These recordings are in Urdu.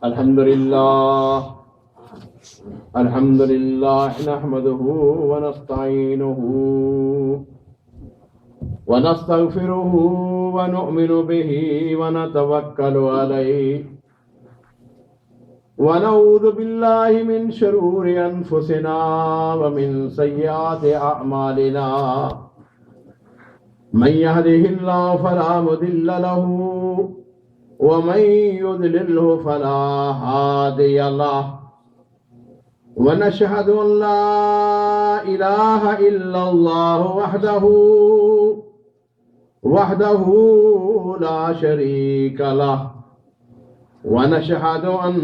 الحمد لله نحمده ونستعينه ونستغفره ونؤمن به ونتوكل عليه ونعوذ بالله من شرور أنفسنا ومن سيئات أعمالنا من يهده الله فلا مضل له ومن يضلله فلا هادي له ونشهد أن لا إله إلا الله وحده لا شريك له ونشهد أن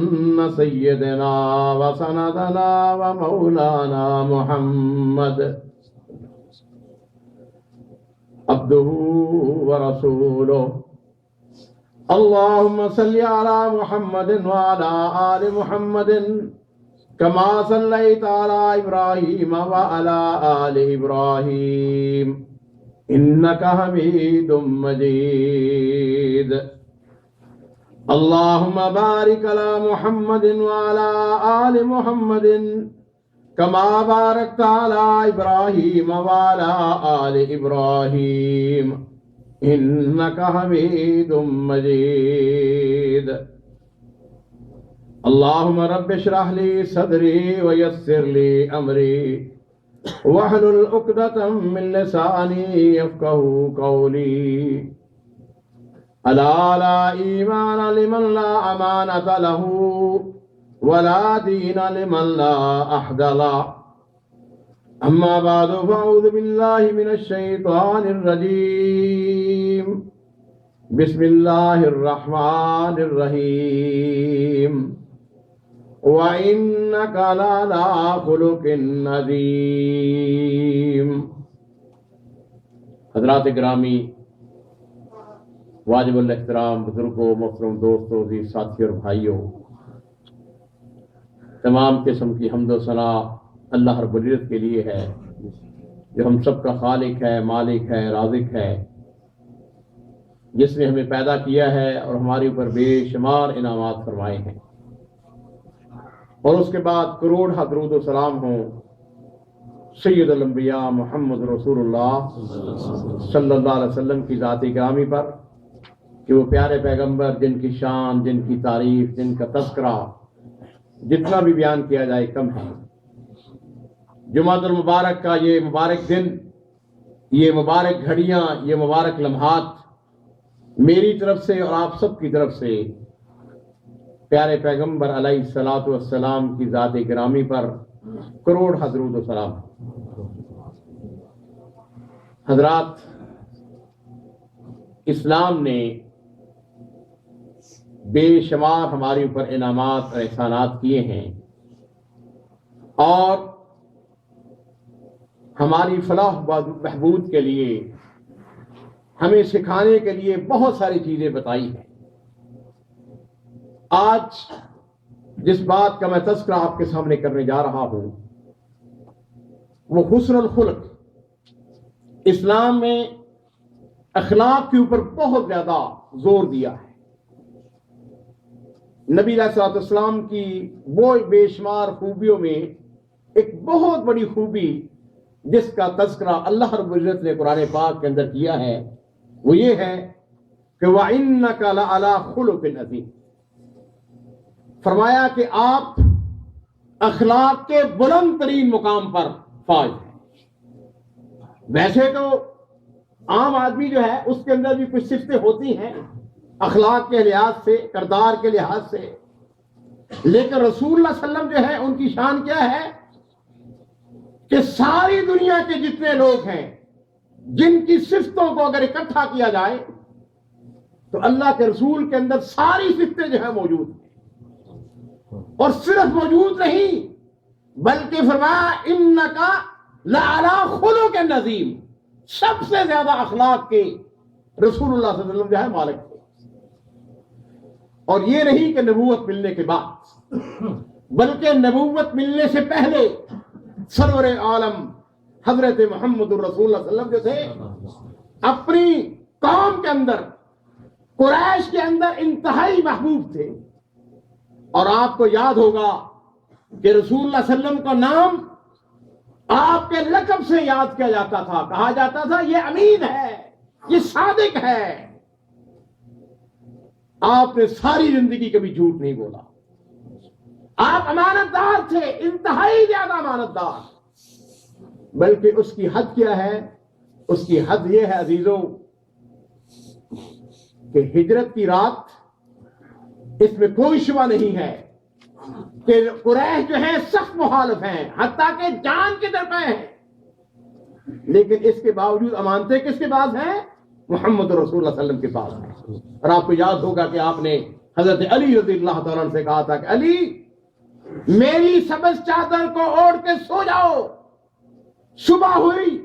سيدنا وسندنا ومولانا محمد عبده ورسوله اللهم صل على محمد وعلى آل محمد كما صليت على إبراهيم وعلى آل إبراهيم إنك حميد مجيد اللهم بارك على محمد وعلى آل محمد كما باركت على إبراهيم وعلى آل إبراهيم إنك حميد مجيد اللهم رب اشرح لي صدري ويسر لي أمري واحلل عقدة من لساني يفقهوا قولي ألا لا إيمان لمن لا أمانة له ولا دين لمن لا أحد له أما بعد فأعوذ بالله من الشيطان الرجيم بسم الله الرحمن الرحيم وإنك لعلى خلق عظيم. حضرات گرامی، واجب الاحترام بزرگوں، محترم دوستوں، عزیز ساتھی اور بھائیوں، تمام قسم کی حمد و ثنا اللہ رب العزت کے لیے ہے جو ہم سب کا خالق ہے، مالک ہے، رازق ہے، جس نے ہمیں پیدا کیا ہے اور ہمارے اوپر بے شمار انعامات فرمائے ہیں. اور اس کے بعد کروڑ درود و سلام ہوں سید الانبیاء محمد رسول اللہ صلی اللہ علیہ وسلم کی ذات گرامی پر کہ وہ پیارے پیغمبر جن کی شان، جن کی تعریف، جن کا تذکرہ جتنا بھی بیان کیا جائے کم ہے. جمعۃ المبارک کا یہ مبارک دن، یہ مبارک گھڑیاں، یہ مبارک لمحات میری طرف سے اور آپ سب کی طرف سے پیارے پیغمبر علیہ الصلوۃ والسلام کی ذات گرامی پر کروڑ درود و سلام. حضرات، اسلام نے بے شمار ہمارے اوپر انعامات اور احسانات کیے ہیں اور ہماری فلاح بہبود کے لیے ہمیں سکھانے کے لیے بہت ساری چیزیں بتائی ہیں. آج جس بات کا میں تذکرہ آپ کے سامنے کرنے جا رہا ہوں وہ حسن الخلق. اسلام میں اخلاق کے اوپر بہت زیادہ زور دیا ہے. نبی علیہ الصلوۃ والسلام کی وہ بے شمار خوبیوں میں ایک بہت بڑی خوبی جس کا تذکرہ اللہ رب العزت نے قرآن پاک کے اندر کیا ہے وہ یہ ہے کہ وَإِنَّكَ لَعَلَىٰ خُلُقٍ عَظِيمٍ. فرمایا کہ آپ اخلاق کے بلند ترین مقام پر فائز ہیں. ویسے تو عام آدمی جو ہے اس کے اندر بھی کچھ صفتیں ہوتی ہیں اخلاق کے لحاظ سے، کردار کے لحاظ سے، لیکن رسول اللہ صلی اللہ علیہ وسلم جو ہے ان کی شان کیا ہے کہ ساری دنیا کے جتنے لوگ ہیں جن کی صفتوں کو اگر اکٹھا کیا جائے تو اللہ کے رسول کے اندر ساری صفتیں جو ہیں موجود ہیں. اور صرف موجود نہیں بلکہ فرمایا انکا لعلی خلق عظیم، سب سے زیادہ اخلاق کے رسول اللہ صلی اللہ علیہ وسلم جو ہے مالک تھے. اور یہ نہیں کہ نبوت ملنے کے بعد، بلکہ نبوت ملنے سے پہلے سرور عالم حضرت محمد الرسول اللہ صلی اللہ علیہ وسلم جو تھے اپنی قوم کے اندر، قریش کے اندر انتہائی محبوب تھے. اور آپ کو یاد ہوگا کہ رسول اللہ صلی اللہ علیہ وسلم کا نام آپ کے لقب سے یاد کیا جاتا تھا، کہا جاتا تھا یہ امین ہے، یہ صادق ہے۔ آپ نے ساری زندگی کبھی جھوٹ نہیں بولا، آپ امانت دار تھے، انتہائی زیادہ امانت دار۔ بلکہ اس کی حد کیا ہے؟ اس کی حد یہ ہے عزیزوں کہ ہجرت کی رات، اس میں کوئی شبہ نہیں ہے کہ قریش جو ہیں سخت مخالف ہیں، حتیٰ کہ جان کے درپے ہیں، لیکن اس کے باوجود امانتیں کس کے پاس ہیں؟ محمد رسول اللہ صلی اللہ علیہ وسلم کے پاس ہیں۔ اور آپ کو یاد ہوگا کہ آپ نے حضرت علی رضی اللہ تعالیٰ عنہ سے کہا تھا کہ علی میری سبز چادر کو اوڑھ کے سو جاؤ، صبح ہوئی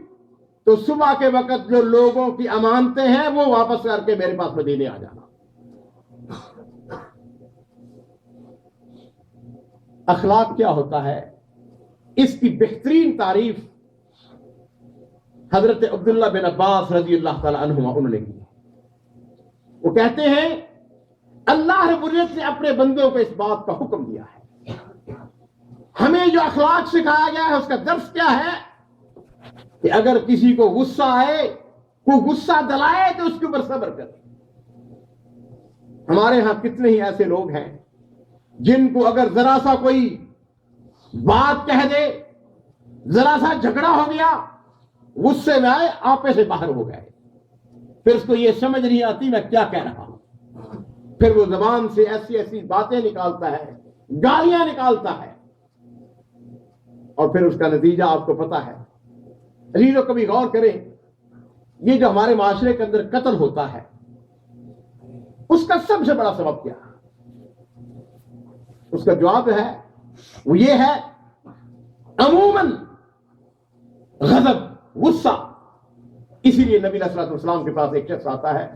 تو صبح کے وقت جو لوگوں کی امانتیں ہیں وہ واپس کر کے میرے پاس مدینے آ جانا۔ اخلاق کیا ہوتا ہے، اس کی بہترین تعریف حضرت عبداللہ بن عباس رضی اللہ تعالی عنہما انہوں نے کی۔ وہ کہتے ہیں اللہ رب العزت نے اپنے بندوں کو اس بات کا حکم دیا ہے، ہمیں جو اخلاق سکھایا گیا ہے اس کا درس کیا ہے کہ اگر کسی کو غصہ آئے، کوئی غصہ دلائے تو اس کے اوپر صبر کرے۔ ہمارے ہاں کتنے ہی ایسے لوگ ہیں جن کو اگر ذرا سا کوئی بات کہہ دے، ذرا سا جھگڑا ہو گیا، غصے میں آئے، آپے سے باہر ہو گئے، پھر اس کو یہ سمجھ نہیں آتی میں کیا کہہ رہا ہوں، پھر وہ زبان سے ایسی ایسی باتیں نکالتا ہے، گالیاں نکالتا ہے، اور پھر اس کا نتیجہ آپ کو پتا ہے۔ عزیزو کبھی غور کریں، یہ جو ہمارے معاشرے کے اندر قتل ہوتا ہے اس کا سب سے بڑا سبب کیا ہے؟ اس کا جواب ہے وہ یہ ہے عموماً غضب، غصہ۔ اسی لیے نبی علیہ الصلوۃ والسلام کے پاس ایک شخص آتا ہے،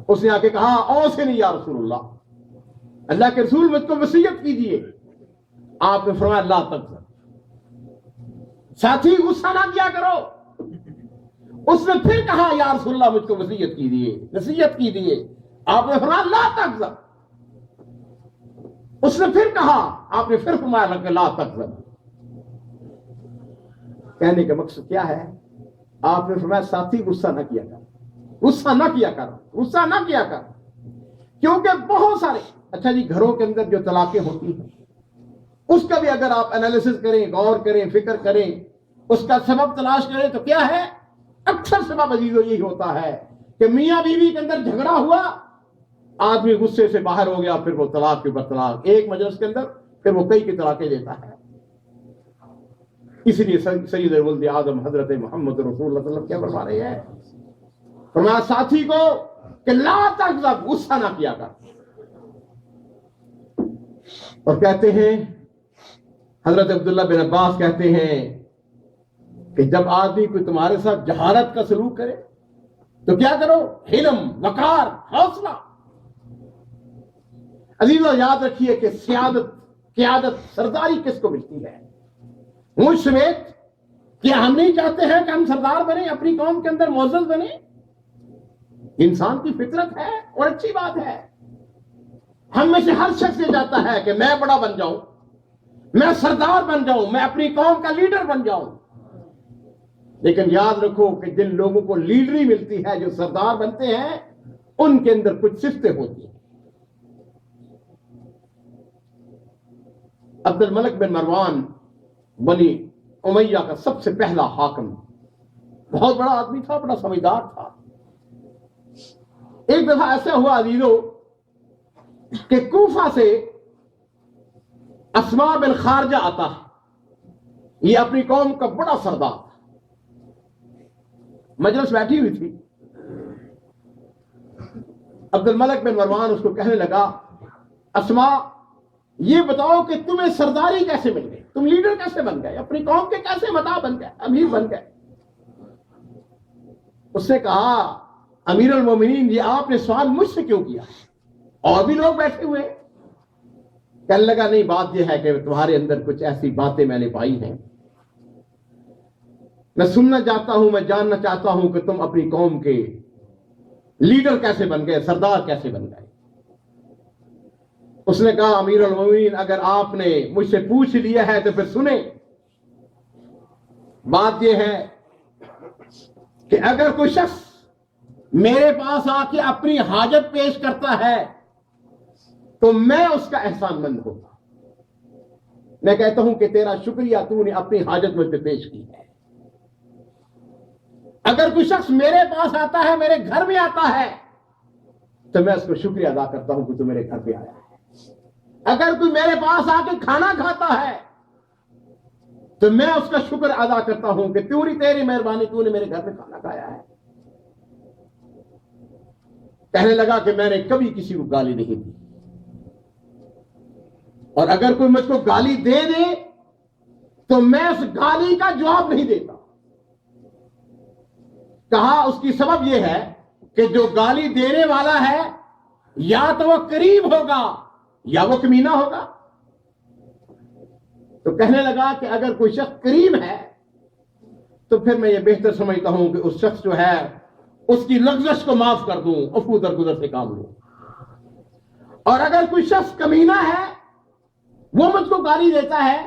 اس نے آ کے کہا اوصنی یا رسول اللہ، اللہ کے رسول مجھ کو وصیت کیجیے۔ آپ نے فرمایا لا تغضب، ساتھی غصہ نہ کیا کرو۔ اس نے پھر کہا یا رسول اللہ مجھ کو وصیت کیجیے، نصیحت کیجیے۔ آپ نے فرمایا لا تغضب۔ اس نے پھر کہا، آپ نے پھر فرمایا لا تغضب۔ کہنے کا مقصد کیا ہے؟ آپ نے فرمایا ساتھی غصہ نہ کیا کر، غصہ نہ کیا کر، غصہ نہ کیا کر، کیونکہ بہت سارے اچھا جی گھروں کے اندر جو طلاقیں ہوتی ہیں اس کا بھی اگر آپ انالیسس کریں، غور کریں، فکر کریں، اس کا سبب تلاش کریں تو کیا ہے؟ اکثر سبب عزیزو یہی ہوتا ہے کہ میاں بیوی کے اندر جھگڑا ہوا، آدمی غصے سے باہر ہو گیا، پھر وہ طلاق کے اوپر طلاق، ایک مجلس کے اندر پھر وہ کئی کی طلاقیں دیتا ہے۔ اس لیے سید ولد آدم حضرت محمد رسول اللہ صلی اللہ علیہ وسلم کیا فرما رہے ہیں؟ فرمایا ساتھی کو کہ لا تغضب، غصہ نہ کیا کر۔ اور کہتے ہیں حضرت عبداللہ بن عباس کہتے ہیں کہ جب آدمی کوئی تمہارے ساتھ جہالت کا سلوک کرے تو کیا کرو؟ حلم، وقار، حوصلہ۔ عزیزو یاد رکھیے کہ سیادت، قیادت، سرداری کس کو ملتی ہے؟ مجھ سمیت کیا ہم نہیں چاہتے ہیں کہ ہم سردار بنیں، اپنی قوم کے اندر معزز بنیں؟ انسان کی فطرت ہے اور اچھی بات ہے۔ ہم میں سے ہر شخص یہ چاہتا ہے کہ میں بڑا بن جاؤں، میں سردار بن جاؤں، میں اپنی قوم کا لیڈر بن جاؤں۔ لیکن یاد رکھو کہ جن لوگوں کو لیڈری ملتی ہے، جو سردار بنتے ہیں، ان کے اندر کچھ صفتیں ہوتی ہیں۔ عبد الملک بن مروان بنی امیہ کا سب سے پہلا حاکم، بہت بڑا آدمی تھا، بڑا سمجھدار تھا۔ ایک دفعہ ایسا ہوا عزیزو کہ کوفہ سے اسماء بن خارجہ آتا ہے، یہ اپنی قوم کا بڑا سردار تھا۔ مجلس بیٹھی ہوئی تھی، عبد الملک بن مروان اس کو کہنے لگا اسماء یہ بتاؤ کہ تمہیں سرداری کیسے مل گئی، تم لیڈر کیسے بن گئے، اپنی قوم کے کیسے متا بن گئے، امیر بن گئے؟ اس نے کہا امیر المومنین یہ آپ نے سوال مجھ سے کیوں کیا؟ اور بھی لوگ بیٹھے ہوئے۔ کہنے لگا نہیں، بات یہ ہے کہ تمہارے اندر کچھ ایسی باتیں میں نے پائی ہیں، میں سننا چاہتا ہوں، میں جاننا چاہتا ہوں کہ تم اپنی قوم کے لیڈر کیسے بن گئے، سردار کیسے بن گئے۔ اس نے کہا امیر المومنین اگر آپ نے مجھ سے پوچھ لیا ہے تو پھر سنیں، بات یہ ہے کہ اگر کوئی شخص میرے پاس آ کے اپنی حاجت پیش کرتا ہے تو میں اس کا احسان مند ہوگا، میں کہتا ہوں کہ تیرا شکریہ، تو نے اپنی حاجت مجھ پہ پیش کی ہے۔ اگر کوئی شخص میرے پاس آتا ہے، میرے گھر میں آتا ہے، تو میں اس کو شکریہ ادا کرتا ہوں کہ تو میرے گھر پہ آیا ہے۔ اگر کوئی میرے پاس آ کے کھانا کھاتا ہے تو میں اس کا شکر ادا کرتا ہوں کہ تیری مہربانی، تو نے میرے گھر میں کھانا کھایا ہے۔ کہنے لگا کہ میں نے کبھی کسی کو گالی نہیں دی، اور اگر کوئی مجھ کو گالی دے دے تو میں اس گالی کا جواب نہیں دیتا۔ کہا اس کی سبب یہ ہے کہ جو گالی دینے والا ہے یا تو وہ قریب ہوگا یا وہ کمینہ ہوگا۔ تو کہنے لگا کہ اگر کوئی شخص قریب ہے تو پھر میں یہ بہتر سمجھتا ہوں کہ اس شخص جو ہے اس کی لغزش کو معاف کر دوں، عفو درگزر سے کام لوں۔ اور اگر کوئی شخص کمینہ ہے، وہ مجھ کو گالی دیتا ہے،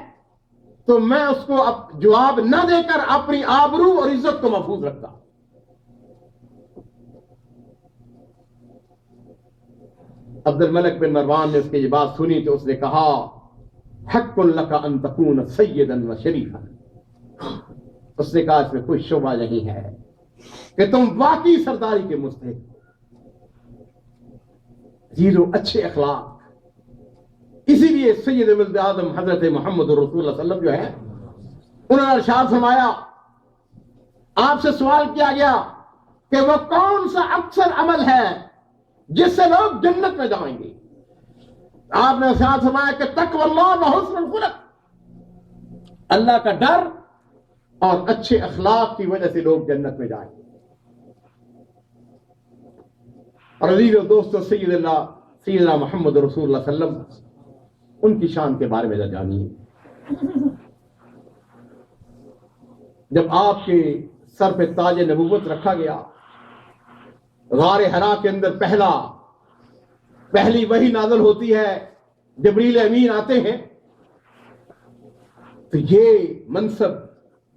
تو میں اس کو جواب نہ دے کر اپنی آبرو اور عزت کو محفوظ رکھتا ہوں۔ عبد الملک بن مروان نے اس کی یہ بات سنی تو اس نے کہا حق لک ان تکون سیدا و شریفا، اس نے کہا اس میں کوئی شبہ نہیں ہے کہ تم واقعی سرداری کے مستحق، زیرو اچھے اخلاق۔ اسی لیے سید ولد آدم حضرت محمد رسول اللہ صلی اللہ علیہ وسلم جو ہے، انہوں نے ارشاد فرمایا، آپ سے سوال کیا گیا کہ وہ کون سا اکثر عمل ہے جس سے لوگ جنت میں جائیں گے؟ آپ نے ارشاد فرمایا کہ تقوی اللہ و حسن الخلق، اللہ کا ڈر اور اچھے اخلاق کی وجہ سے لوگ جنت میں جائیں گے۔ اور عزیز و دوستو، سیدنا محمد رسول اللہ صلی اللہ علیہ وسلم، ان کی شان کے بارے میں جانیے۔ جب آپ کے سر پہ تاج نبوت رکھا گیا، غار حرا کے اندر پہلی وحی نازل ہوتی ہے، جبریل امین آتے ہیں، تو یہ منصب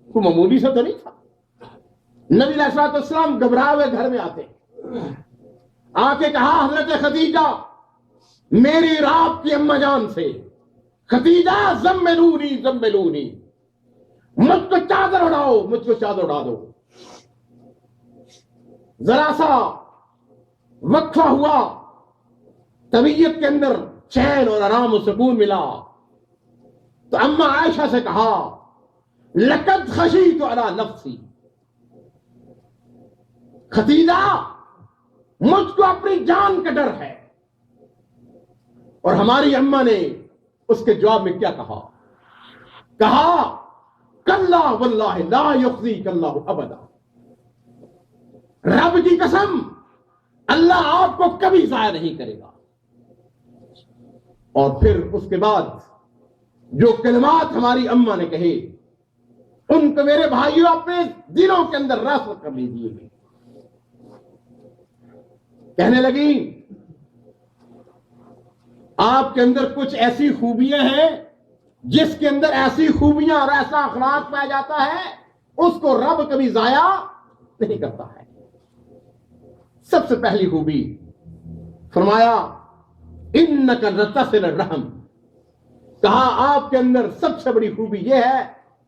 کو معمولی سا تو نہیں تھا۔ نبی علیہ الصلوۃ والسلام گھبرائے ہوئے گھر میں آتے ہیں، آ کے کہا حضرت خدیجہ میری رات کی اماں جان سے، خدیجہ زملونی زملونی، مجھ کو چادر اڑاؤ، مجھ کو چادر اڑا دو۔ ذرا سا وقفہ ہوا، طبیعت کے اندر چین اور آرام و سکون ملا، تو اماں عائشہ سے کہا لقد خشیت علی نفسی، خدیجہ مجھ کو اپنی جان کا ڈر ہے۔ اور ہماری اماں نے اس کے جواب میں کیا کہا؟ کلا واللہ لا یخزیک اللہ ابدا، رب کی قسم اللہ آپ کو کبھی ضائع نہیں کرے گا۔ اور پھر اس کے بعد جو کلمات ہماری اماں نے کہے، ان کو میرے بھائیوں اپنے دلوں کے اندر راسخ کر لیجیے گے۔ کہنے لگی آپ کے اندر کچھ ایسی خوبیاں ہیں جس کے اندر ایسی خوبیاں اور ایسا اخلاق پایا جاتا ہے اس کو رب کبھی ضائع نہیں کرتا ہے۔ سب سے پہلی خوبی فرمایا انک لتصل الرحم، کہا آپ کے اندر سب سے بڑی خوبی یہ ہے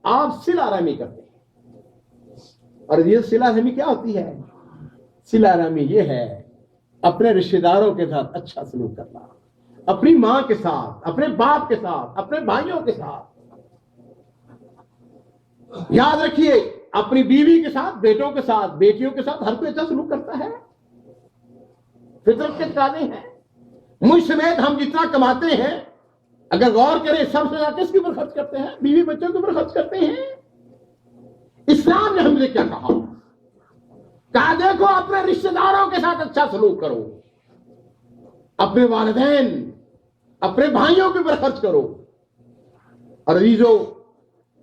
آپ صلہ رحمی کرتے ہیں۔ اور یہ صلہ رحمی کیا ہوتی ہے؟ صلہ رحمی یہ ہے اپنے رشتہ داروں کے ساتھ اچھا سلوک کرنا، اپنی ماں کے ساتھ، اپنے باپ کے ساتھ، اپنے بھائیوں کے ساتھ۔ یاد رکھیے اپنی بیوی کے ساتھ، بیٹوں کے ساتھ، بیٹیوں کے ساتھ ہر کوئی اچھا سلوک کرتا ہے، فطرت کے تقاضے ہیں۔ مجھ سمیت ہم جتنا کماتے ہیں اگر غور کریں سب سے زیادہ کس کے اوپر خرچ کرتے ہیں؟ بیوی بچوں کے اوپر خرچ کرتے ہیں۔ اسلام نے ہم نے کیا کہا؟ کہا دیکھو اپنے رشتہ داروں کے ساتھ اچھا سلوک کرو، اپنے والدین، اپنے بھائیوں کے اوپر خرچ کرو۔ اور عزیزو،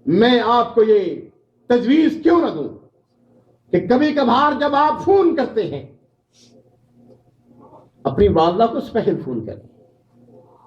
میں آپ کو یہ تجویز کیوں نہ دوں کہ کبھی کبھار جب آپ فون کرتے ہیں اپنی والدہ کو اسپیشل فون کریں،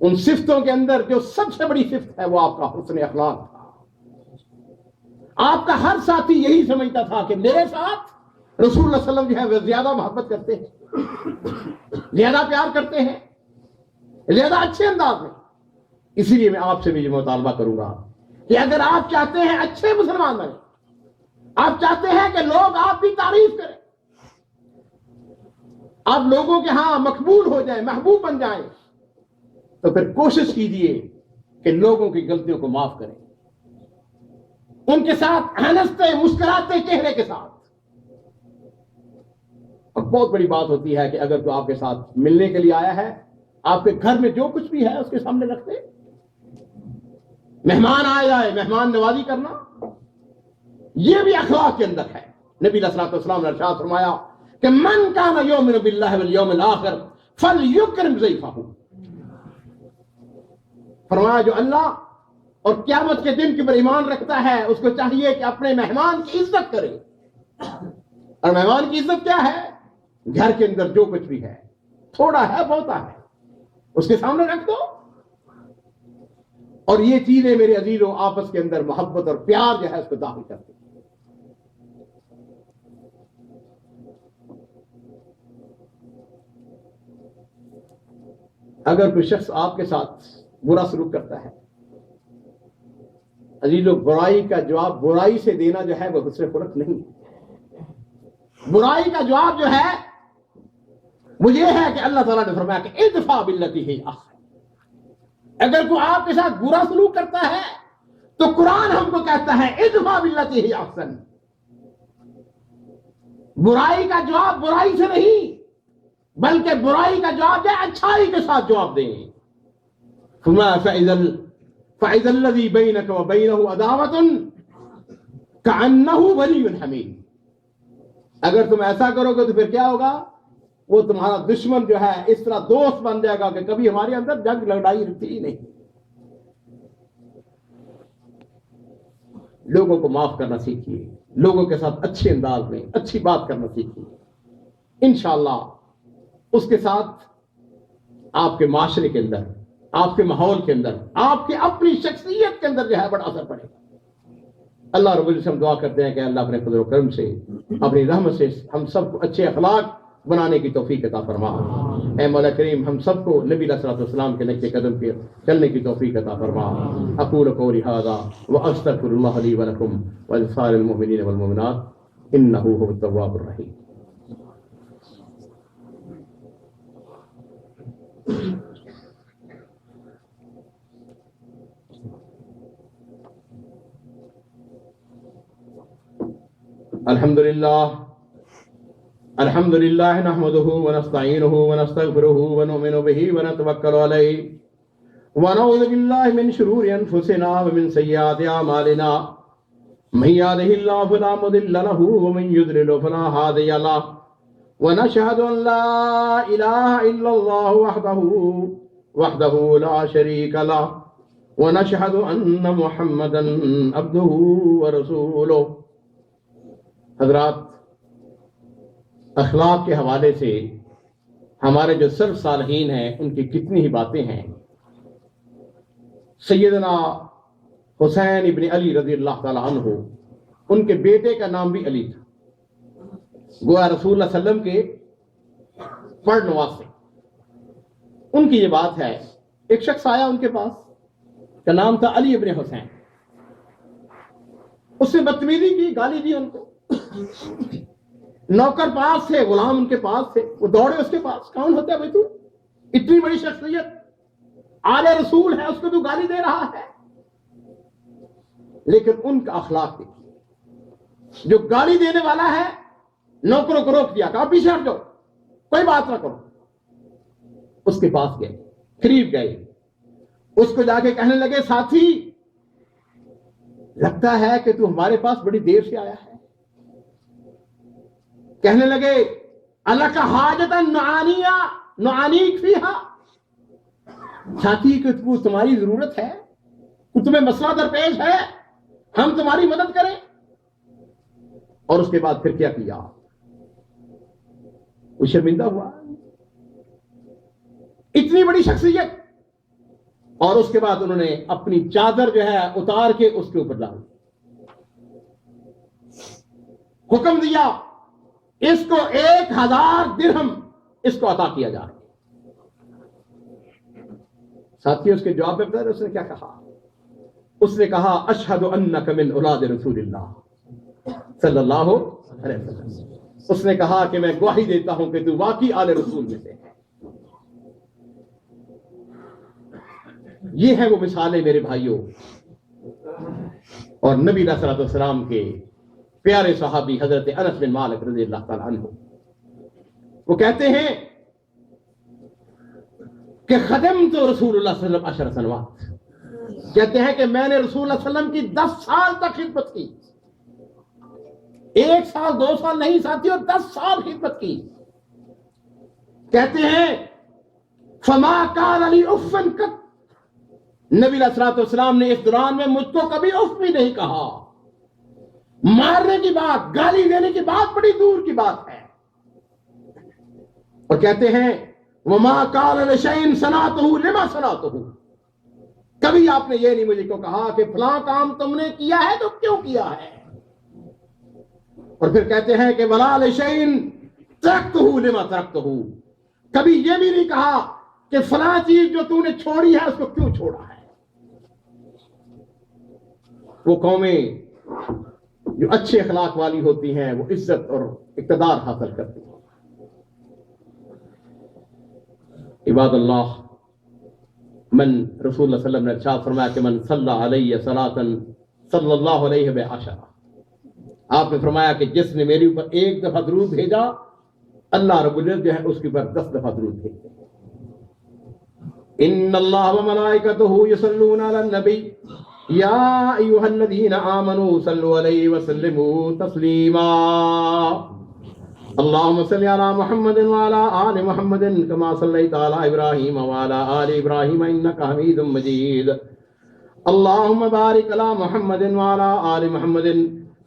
ان صفتوں کے اندر جو سب سے بڑی صفت ہے وہ آپ کا حسن اخلاق تھا. آپ کا ہر ساتھی یہی سمجھتا تھا کہ میرے ساتھ رسول اللہ صلی اللہ علیہ وسلم جو ہے وہ زیادہ محبت کرتے ہیں، زیادہ پیار کرتے ہیں، زیادہ اچھے انداز میں. اسی لیے میں آپ سے بھی یہ مطالبہ کروں گا کہ اگر آپ چاہتے ہیں اچھے مسلمان بنیں، آپ چاہتے ہیں کہ لوگ آپ کی تعریف کریں، آپ لوگوں کے ہاں مقبول ہو جائیں، محبوب بن جائیں، تو پھر کوشش کیجئے کہ لوگوں کی غلطیوں کو معاف کریں، ان کے ساتھ ہنستے مسکراتے چہرے کے ساتھ. اور بہت بڑی بات ہوتی ہے کہ اگر تو آپ کے ساتھ ملنے کے لیے آیا ہے، آپ کے گھر میں جو کچھ بھی ہے اس کے سامنے رکھتے. مہمان آ جائے، مہمان نوازی کرنا یہ بھی اخلاق کے اندر ہے. نبی علیہ الصلوۃ والسلام نے ارشاد فرمایا کہ من کان یؤمن باللہ والیوم الآخر فلیکرم ضیفہ. فرمایا جو اللہ اور قیامت کے دن کے پر ایمان رکھتا ہے اس کو چاہیے کہ اپنے مہمان کی عزت کرے. اور مہمان کی عزت کیا ہے؟ گھر کے اندر جو کچھ بھی ہے، تھوڑا ہے بہتا ہے، اس کے سامنے رکھ دو. اور یہ چیزیں میرے عزیزوں آپس کے اندر محبت اور پیار جو ہے اس کو داخل کرتے ہیں. اگر کوئی شخص آپ کے ساتھ برا سلوک کرتا ہے، عزیزوں برائی کا جواب برائی سے دینا جو ہے وہ حسن خلق نہیں. برائی کا جواب جو ہے وہ یہ ہے کہ اللہ تعالیٰ نے فرمایا کہ ادفع باللتی ہی احسن. اگر کوئی آپ کے ساتھ برا سلوک کرتا ہے تو قرآن ہم کو کہتا ہے ادفع باللتی ہی احسن. برائی کا جواب برائی سے نہیں بلکہ برائی کا جواب ہے اچھائی کے ساتھ جواب دیں. فَإِذَا الَّذِي بَيْنَكَ وَبَيْنَهُ عَدَاوَةٌ كَأَنَّهُ وَلِيٌّ حَمِيمٌ. اگر تم ایسا کرو گے تو پھر کیا ہوگا؟ وہ تمہارا دشمن جو ہے اس طرح دوست بن جائے گا کہ کبھی ہمارے اندر جنگ لڑائی رکتی ہی نہیں. لوگوں کو معاف کرنا سیکھیے، لوگوں کے ساتھ اچھے انداز میں اچھی بات کرنا سیکھیے. انشاءاللہ اس کے ساتھ آپ کے معاشرے کے اندر، آپ کے ماحول کے اندر، آپ کی اپنی شخصیت کے اندر جو ہے بڑا اثر پڑے گا. اللہ رب العزت ہم دعا کرتے ہیں کہ اللہ اپنے فضل و کرم سے اپنی رحمت سے ہم سب کو اچھے اخلاق بنانے کی توفیق عطا فرما. اے مولا کریم ہم سب کو نبی علیہ الصلوۃ والسلام کے نقش قدم پہ چلنے کی توفیق عطا فرما. اقول قولی ھذا واستغفر اللہ لی ولکم ولسائر المؤمنین والمؤمنات انہ هو التواب الرحیم. الحمد للہ نحمده ونستعینه ونستغفره ونؤمن به ونتوکل علیہ ونعوذ باللہ من شرور انفسنا ومن سیئات اعمالنا من یهده اللہ فلا مضل له ومن یضلل فلا هادی له ونشهد ان لا الہ الا اللہ وحدہ لا شریک له ونشهد ان محمدا عبدہ ورسولہ. حضرات اخلاق کے حوالے سے ہمارے جو سلف صالحین ہیں ان کی کتنی ہی باتیں ہیں. سیدنا حسین ابن علی رضی اللہ تعالی عنہ، ان کے بیٹے کا نام بھی علی تھا. گویا رسول اللہ صلی اللہ علیہ وسلم کے پڑنواز سے. ان کی یہ بات ہے، ایک شخص آیا ان کے پاس، کا نام تھا علی ابن حسین. اس نے بدتمیزی کی، گالی دی ان کو. نوکر پاس تھے، غلام ان کے پاس تھے، وہ دوڑے اس کے پاس. کون ہوتا ہے بھائی تو؟ اتنی بڑی شخصیت، آلے رسول ہے، اس کو تو گالی دے رہا ہے. لیکن ان کا اخلاق دیکھیے. جو گالی دینے والا ہے نوکروں کو روک دیا کہ آپ پیچھے ہٹ جاؤ، کوئی بات نہ کرو. اس کے پاس گئے، قریب گئے، اس کو جا کے کہنے لگے ساتھی لگتا ہے کہ تو ہمارے پاس بڑی دیر سے آیا ہے. کہنے لگے اللہ کا حاجت نعانیک فیہا، ساتھی کہ تمہاری ضرورت ہے، تمہیں مسئلہ درپیش ہے، ہم تمہاری مدد کریں. اور اس کے بعد پھر کیا کیا؟ وہ شرمندہ ہوا. اتنی بڑی شخصیت اور اس کے بعد انہوں نے اپنی چادر جو ہے اتار کے اس کے اوپر ڈال دی. حکم دیا اس کو 1000 درہم اس کو عطا کیا جائے. ساتھی اس کے جواب میں بتایا اس نے کیا کہا. اس نے کہا اشہد انک من اولاد رسول اللہ صلی اللہ علیہ وسلم. اس نے کہا کہ میں گواہی دیتا ہوں کہ تو واقعی آل رسول میں سے ہے. یہ ہیں وہ مثالیں میرے بھائیوں. اور نبی علیہ الصلوۃ والسلام کے پیارے صحابی حضرت انس بن مالک رضی اللہ تعالیٰ عنہ وہ کہتے ہیں کہ خدمت رسول اللہ صلی اللہ علیہ وسلم 10 سنوات. کہتے ہیں کہ میں نے رسول اللہ صلی اللہ علیہ وسلم کی 10 سال تک خدمت کی. 1 سال 2 سال نہیں ساتھیوں، 10 سال خدمت کی. کہتے ہیں فما قال علی افن قط. نبی علیہ الصلوۃ والسلام نے اس دوران میں مجھ کو کبھی اف بھی نہیں کہا. مارنے کی بات، گالی دینے کی بات بڑی دور کی بات ہے. اور کہتے ہیں وما قال لشیء صنعته لما صنعته. کبھی آپ نے یہ نہیں مجھے کو کہا کہ فلاں کام تم نے کیا ہے تو کیوں کیا ہے. اور پھر کہتے ہیں کہ ولا لشیء ترکته لما ترکته. کبھی یہ بھی نہیں کہا کہ فلاں چیز جو تو نے چھوڑی ہے اس کو کیوں چھوڑا ہے. وہ قومیں جو اچھے اخلاق والی ہوتی ہیں وہ عزت اور اقتدار حاصل کرتی ہیں. عباد اللہ، من رسول اللہ صلی اللہ علیہ وسلم نے ارشاد فرمایا کہ من صلی علیہ صلاۃ صلی اللہ علیہ بعشرہ. آپ نے فرمایا کہ جس نے میرے اوپر 1 دفعہ درود بھیجا اللہ رب العزت جو ہے اس کے اوپر 10 دفعہ درود بھیجتے ہیں. ان اللہ وملائکتہ یصلون علی النبی یا ایھا الذین آمنوا صلوا علیہ وسلموا تسلیما. اللهم صل على محمد وعلى آل محمد كما صليت على إبراهيم وعلى آل إبراهيم إنك حميد مجيد. اللهم بارك على محمد وعلى آل محمد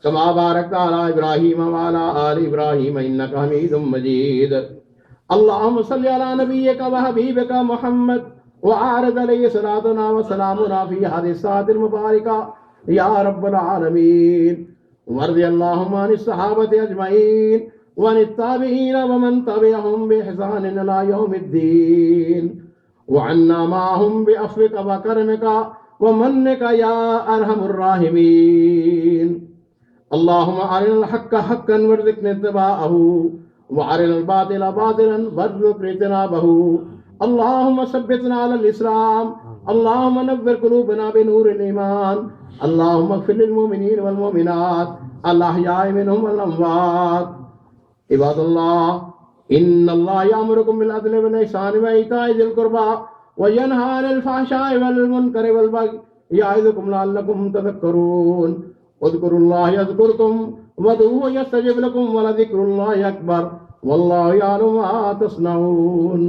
كما باركت على إبراهيم وعلى آل إبراهيم إنك حميد مجيد. اللهم صل على نبيك وحبيبك محمد وعارض عليه صلاتنا وسلامنا في هذه الساعة المباركة يا رب العالمين. وارض اللهم عن الصحابة أجمعين وعن التابعين ومن تبعهم بإحسان إلى يوم الدين وعنا معهم بعفوك وكرمك ومنك يا أرحم الراحمين. اللهم أرنا الحق حقا وارزقنا اتباعه وأرنا الباطل باطلا وارزقنا اجتنابه. اللهم ثبتنا على الإسلام. اللهم نور قلوبنا بنور الإيمان. اللهم اغفر للمؤمنين والمؤمنات الأحياء منهم والأموات. عباد اللہ ان اللہ یامرکم بالعدل والإحسان وإیتاء ذی القربى وینہی عن الفحشاء والمنکر والبغی یعظکم لعلکم تذکرون. اذکروا اللہ یذکرکم وادعوہ یستجب لکم ولذکر اللہ اکبر واللہ یعلم ما تصنعون.